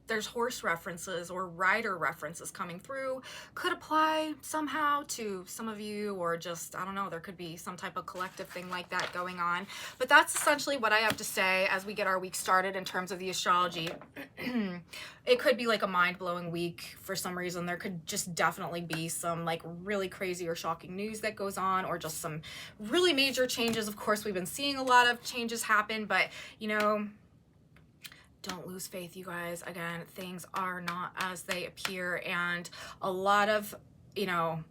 There's horse references or rider references coming through. Could apply somehow to some of you, or just, I don't know, there could be some type of collective thing like that going on. But that's essentially what I have to say as we get our week started in terms of the astrology. It could be like a mind-blowing week for some reason. There could just definitely be some like really crazy or shocking news that goes on, or just some really major changes. Of course, we've been seeing a lot of changes happen, but you know, don't lose faith, you guys. Again, things are not as they appear, and a lot of, you know,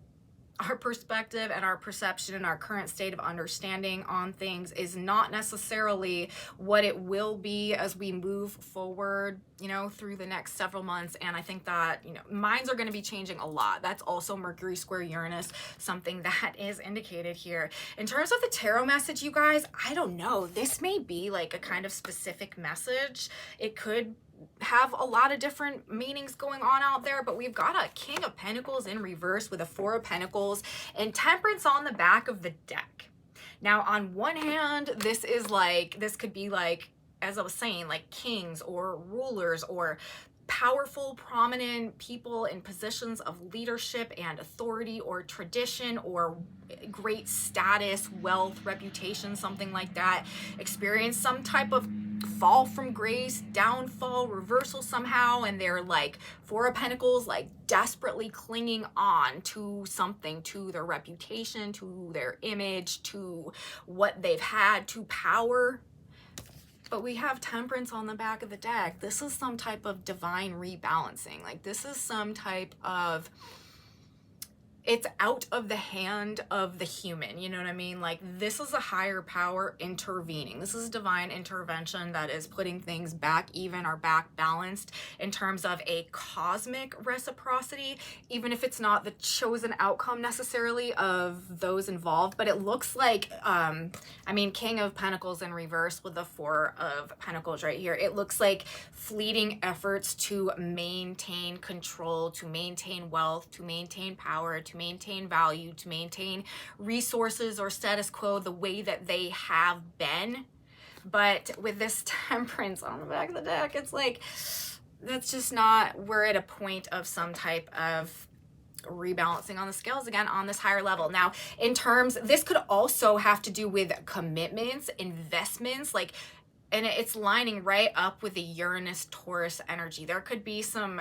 our perspective and our perception and our current state of understanding on things is not necessarily what it will be as we move forward, you know, through the next several months. And I think that, you know, minds are going to be changing a lot. That's also Mercury square Uranus, something that is indicated here. In terms of the tarot message, you guys, I don't know. This may be like a kind of specific message. It could have a lot of different meanings going on out there, but we've got a King of Pentacles in reverse with a Four of Pentacles and Temperance on the back of the deck. Now, on one hand, this is like, this could be like, as I was saying, like kings or rulers or powerful, prominent people in positions of leadership and authority or tradition or great status, wealth, reputation, something like that, experience some type of fall from grace, downfall, reversal somehow, and they're like Four of Pentacles, like desperately clinging on to something, to their reputation, to their image, to what they've had, to power. But we have Temperance on the back of the deck. This is some type of divine rebalancing. Like, this is some type of, it's out of the hand of the human, you know what I mean? Like, this is a higher power intervening. This is divine intervention that is putting things back even or back balanced in terms of a cosmic reciprocity, even if it's not the chosen outcome necessarily of those involved. But it looks like, I mean, King of Pentacles in reverse with the Four of Pentacles right here. It looks like fleeting efforts to maintain control, to maintain wealth, to maintain power, to maintain value, to maintain resources or status quo the way that they have been. But with this Temperance on the back of the deck, it's like, that's just not, we're at a point of some type of rebalancing on the scales again on this higher level. Now, in terms, this could also have to do with commitments, investments, like, and it's lining right up with the Uranus Taurus energy. There could be some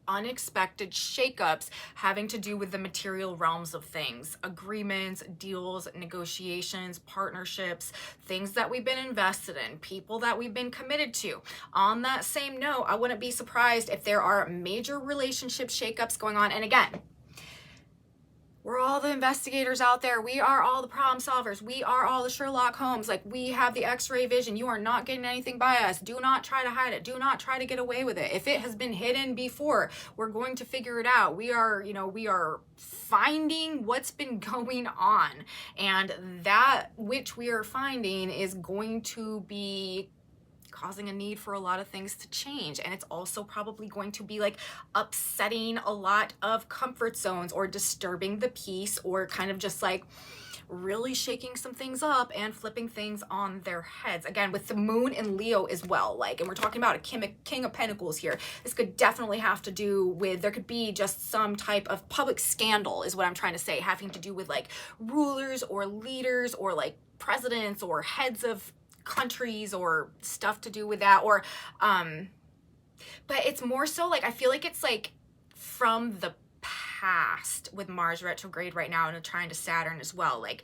unexpected shakeups having to do with the material realms of things, agreements, deals, negotiations, partnerships, things that we've been invested in, people that we've been committed to. On that same note, I wouldn't be surprised if there are major relationship shakeups going on. And again, we're all the investigators out there. We are all the problem solvers. We are all the Sherlock Holmes. Like, we have the X-ray vision. You are not getting anything by us. Do not try to hide it. Do not try to get away with it. If it has been hidden before, we're going to figure it out. We are, you know, we are finding what's been going on. And that which we are finding is going to be causing a need for a lot of things to change. And it's also probably going to be like upsetting a lot of comfort zones or disturbing the peace, or kind of just like really shaking some things up and flipping things on their heads. Again, with the Moon in Leo as well, like, and we're talking about a King of Pentacles here. This could definitely have to do with, there could be just some type of public scandal is what I'm trying to say, having to do with like rulers or leaders or like presidents or heads of countries or stuff to do with that, or but it's more so like, I feel like it's like from the past with Mars retrograde right now and trying to Saturn as well, like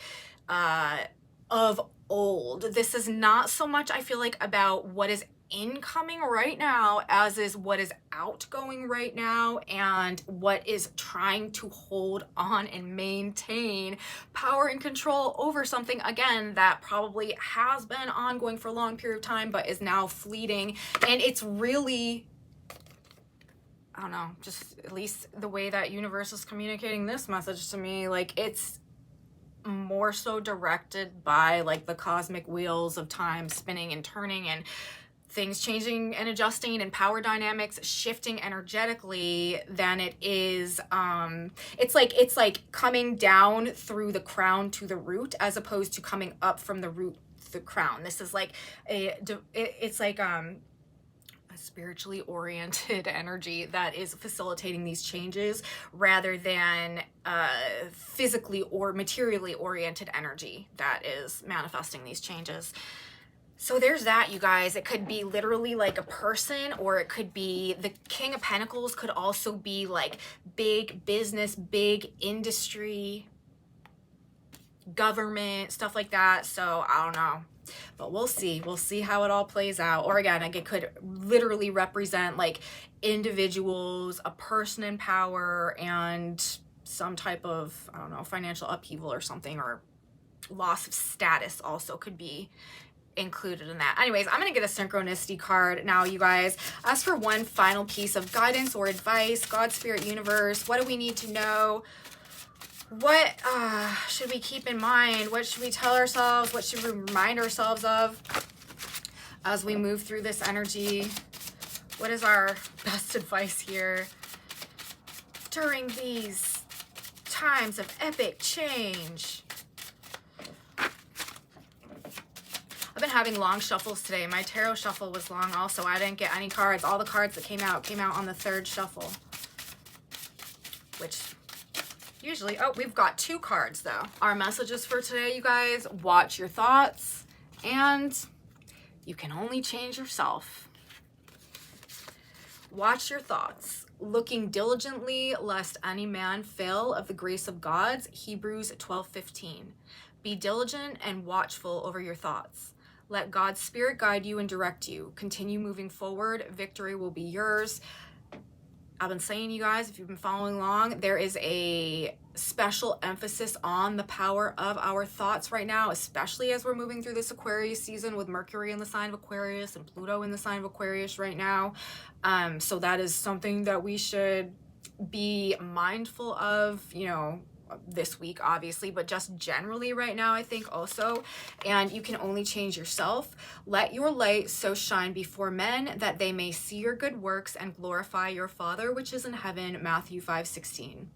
of old. This is not so much, I feel like, about what is incoming right now as is what is outgoing right now, and what is trying to hold on and maintain power and control over something, again, that probably has been ongoing for a long period of time but is now fleeting. And it's really, I don't know, just at least the way that universe is communicating this message to me, like, it's more so directed by like the cosmic wheels of time spinning and turning, and things changing and adjusting, and power dynamics shifting energetically, than it is it's like coming down through the crown to the root, as opposed to coming up from the root to the crown. This is like it's like a spiritually oriented energy that is facilitating these changes, rather than physically or materially oriented energy that is manifesting these changes. So there's that, you guys. It could be literally like a person, or it could be the King of Pentacles could also be like big business, big industry, government, stuff like that. So I don't know, but we'll see. We'll see how it all plays out. Or again, like, it could literally represent like individuals, a person in power, and some type of, I don't know, financial upheaval or something, or loss of status also could be included in that. Anyways, I'm gonna get a synchronicity card now, you guys. As for one final piece of guidance or advice, God, Spirit, Universe, what do we need to know? What should we keep in mind? What should we tell ourselves? What should we remind ourselves of as we move through this energy? What is our best advice here during these times of epic change? I've been having long shuffles today. My tarot shuffle was long also. I didn't get any cards. All the cards that came out on the third shuffle. Which usually, oh, we've got 2 cards though. Our messages for today, you guys: watch your thoughts and You can only change yourself. Watch your thoughts, looking diligently lest any man fail of the grace of God. Hebrews 12:15. Be diligent and watchful over your thoughts. Let God's Spirit guide you and direct you. Continue moving forward. Victory will be yours. I've been saying, you guys, if you've been following along, there is a special emphasis on the power of our thoughts right now, especially as we're moving through this Aquarius season with Mercury in the sign of Aquarius and Pluto in the sign of Aquarius right now. So that is something that we should be mindful of, you know, this week obviously, but just generally right now, I think also. And you can only change yourself. Let your light so shine before men that they may see your good works and glorify your Father which is in heaven. Matthew 5:16.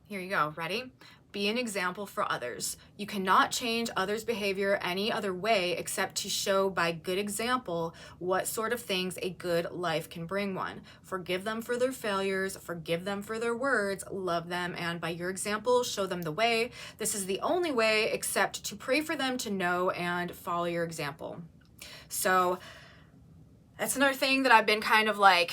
Here you go. Ready? Be an example for others. You cannot change others' behavior any other way except to show by good example what sort of things a good life can bring one. Forgive them for their failures, forgive them for their words, love them, and by your example, show them the way. This is the only way except to pray for them to know and follow your example. So that's another thing that I've been kind of like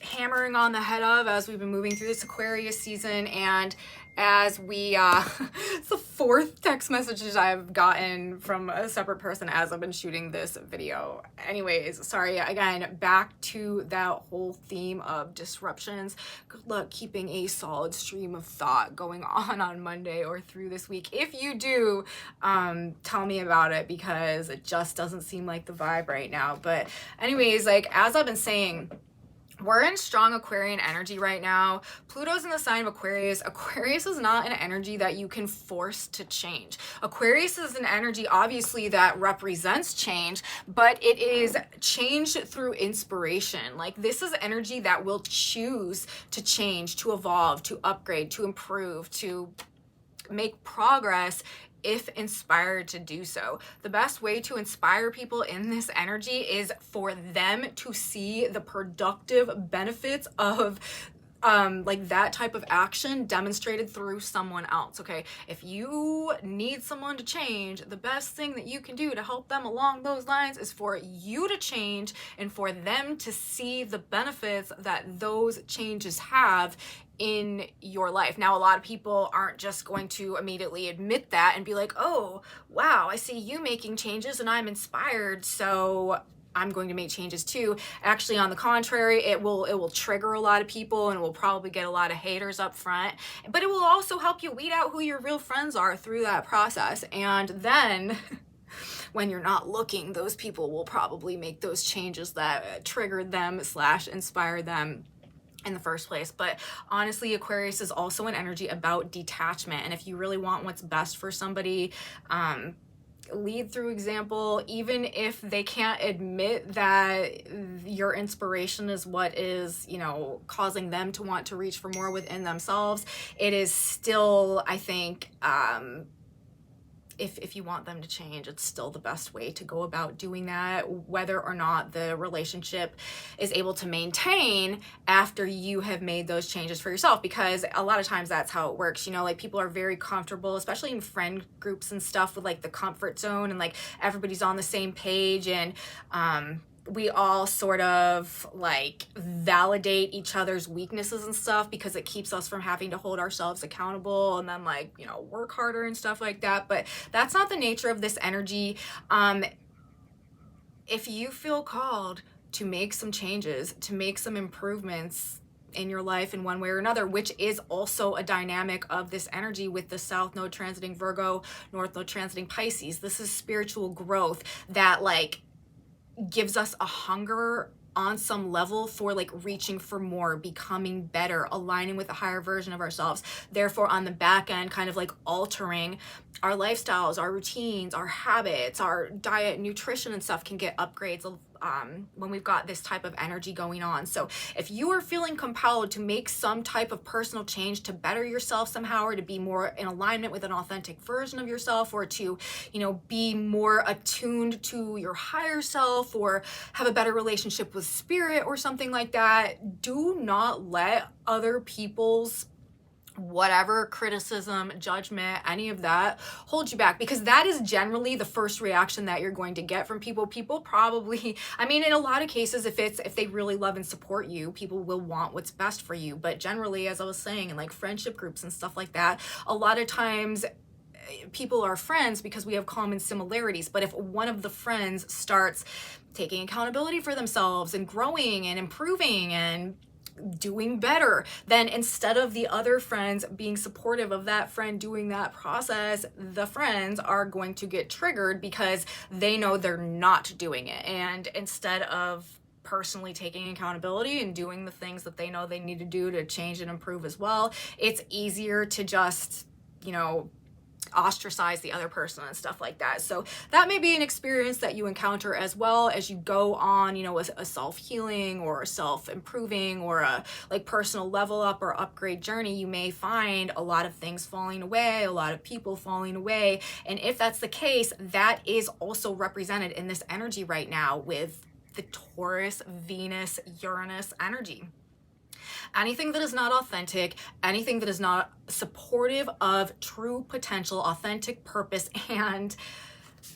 hammering on the head of as we've been moving through this Aquarius season. And as we it's the 4th text messages I've gotten from a separate person as I've been shooting this video. Anyways, sorry, again, back to that whole theme of disruptions. Good luck keeping a solid stream of thought going on Monday or through this week. If you do, tell me about it, because it just doesn't seem like the vibe right now. But anyways, like as I've been saying, we're in strong Aquarian energy right now. Pluto's in the sign of Aquarius. Aquarius is not an energy that you can force to change. Aquarius is an energy, obviously, that represents change, but it is change through inspiration. Like, this is energy that will choose to change, to evolve, to upgrade, to improve, to make progress if inspired to do so. The best way to inspire people in this energy is for them to see the productive benefits of like that type of action demonstrated through someone else. Okay, if you need someone to change, the best thing that you can do to help them along those lines is for you to change and for them to see the benefits that those changes have in your life. Now, a lot of people aren't just going to immediately admit that and be like, oh, wow, I see you making changes and I'm inspired, so I'm going to make changes too. Actually, on the contrary, it will trigger a lot of people and will probably get a lot of haters up front, but it will also help you weed out who your real friends are through that process. And then when you're not looking, those people will probably make those changes that triggered them / inspired them in the first place. But honestly, Aquarius is also an energy about detachment. And if you really want what's best for somebody, lead through example. Even if they can't admit that your inspiration is what is, you know, causing them to want to reach for more within themselves, it is still, I think, if you want them to change, it's still the best way to go about doing that, whether or not the relationship is able to maintain after you have made those changes for yourself. Because a lot of times that's how it works, you know, like people are very comfortable, especially in friend groups and stuff, with like the comfort zone and like everybody's on the same page, and we all sort of like validate each other's weaknesses and stuff because it keeps us from having to hold ourselves accountable and then, like, you know, work harder and stuff like that. But that's not the nature of this energy. If you feel called to make some changes, to make some improvements in your life in one way or another, which is also a dynamic of this energy with the South Node transiting Virgo, North Node transiting Pisces. This is spiritual growth that like gives us a hunger on some level for like reaching for more, becoming better, aligning with a higher version of ourselves. Therefore, on the back end, kind of like altering our lifestyles, our routines, our habits, our diet, nutrition and stuff can get upgrades when we've got this type of energy going on. So if you are feeling compelled to make some type of personal change to better yourself somehow, or to be more in alignment with an authentic version of yourself, or to, you know, be more attuned to your higher self, or have a better relationship with spirit or something like that, do not let other people's whatever criticism, judgment, any of that holds you back, because that is generally the first reaction that you're going to get from people. People probably, I mean, in a lot of cases, if they really love and support you, people will want what's best for you. But generally, as I was saying, in like friendship groups and stuff like that, a lot of times people are friends because we have common similarities. But if one of the friends starts taking accountability for themselves and growing and improving and doing better, then instead of the other friends being supportive of that friend doing that process, the friends are going to get triggered because they know they're not doing it. And instead of personally taking accountability and doing the things that they know they need to do to change and improve as well, it's easier to just, you know, ostracize the other person and stuff like that. So that may be an experience that you encounter as well as you go on, you know, a self-healing or a self-improving or a like personal level up or upgrade journey. You may find a lot of things falling away, a lot of people falling away. And if that's the case, that is also represented in this energy right now with the Taurus, Venus, Uranus energy. Anything that is not authentic, anything that is not supportive of true potential, authentic purpose, and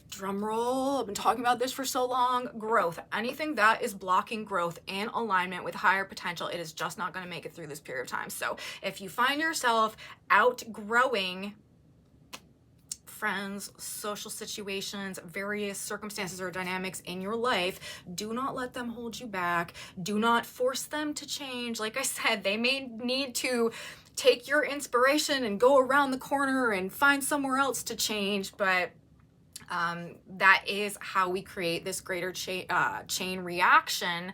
drum roll, I've been talking about this for so long, growth. Anything that is blocking growth and alignment with higher potential, it is just not going to make it through this period of time. So if you find yourself outgrowing friends, social situations, various circumstances or dynamics in your life, do not let them hold you back. Do not force them to change. Like I said, they may need to take your inspiration and go around the corner and find somewhere else to change, but that is how we create this greater chain reaction,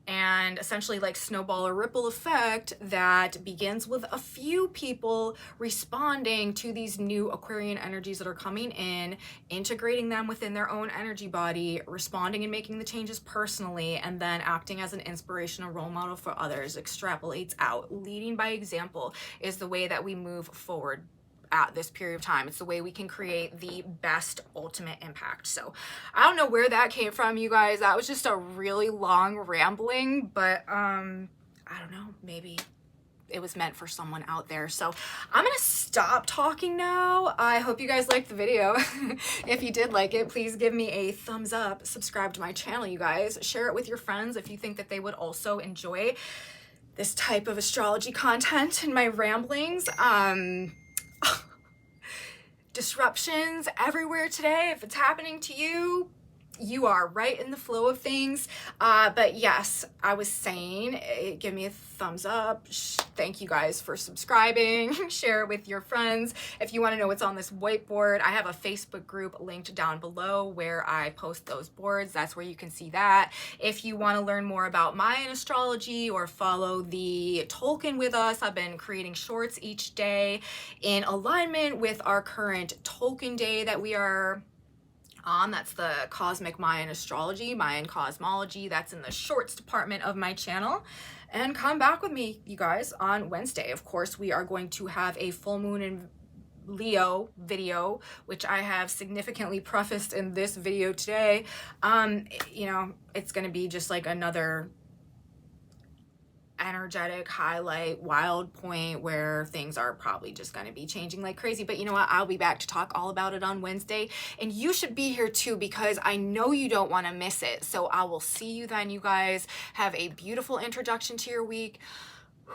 and essentially like snowball or ripple effect that begins with a few people responding to these new Aquarian energies that are coming in, integrating them within their own energy body, responding and making the changes personally, and then acting as an inspirational role model for others, extrapolates out. Leading by example is the way that we move forward at this period of time. It's the way we can create the best ultimate impact. So I don't know where that came from, you guys. That was just a really long rambling, but I don't know, maybe it was meant for someone out there. So I'm gonna stop talking now. I hope you guys liked the video. If you did like it, please give me a thumbs up, subscribe to my channel, you guys. Share it with your friends if you think that they would also enjoy this type of astrology content and my ramblings. Disruptions everywhere today. If it's happening to you, you are right in the flow of things. But yes, I was saying, give me a thumbs up. Thank you guys for subscribing. Share it with your friends. If you want to know what's on this whiteboard, I have a Facebook group linked down below where I post those boards. That's where you can see that. If you want to learn more about Mayan astrology or follow the Tolkien with us, I've been creating shorts each day in alignment with our current Tolkien day that we are on. That's the Cosmic Mayan Astrology, Mayan Cosmology. That's in the shorts department of my channel. And come back with me, you guys, on Wednesday. Of course, we are going to have a full moon in Leo video, which I have significantly prefaced in this video today. You know, it's going to be just like another energetic highlight, wild point where things are probably just going to be changing like crazy. But you know what? I'll be back to talk all about it on Wednesday, and you should be here too, because I know you don't want to miss it. So I will see you then, you guys. Have a beautiful introduction to your week.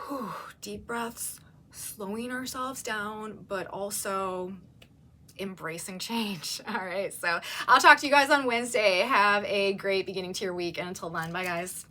Whew, deep breaths, slowing ourselves down, but also embracing change. All right, so I'll talk to you guys on Wednesday. Have a great beginning to your week, and until then, bye guys.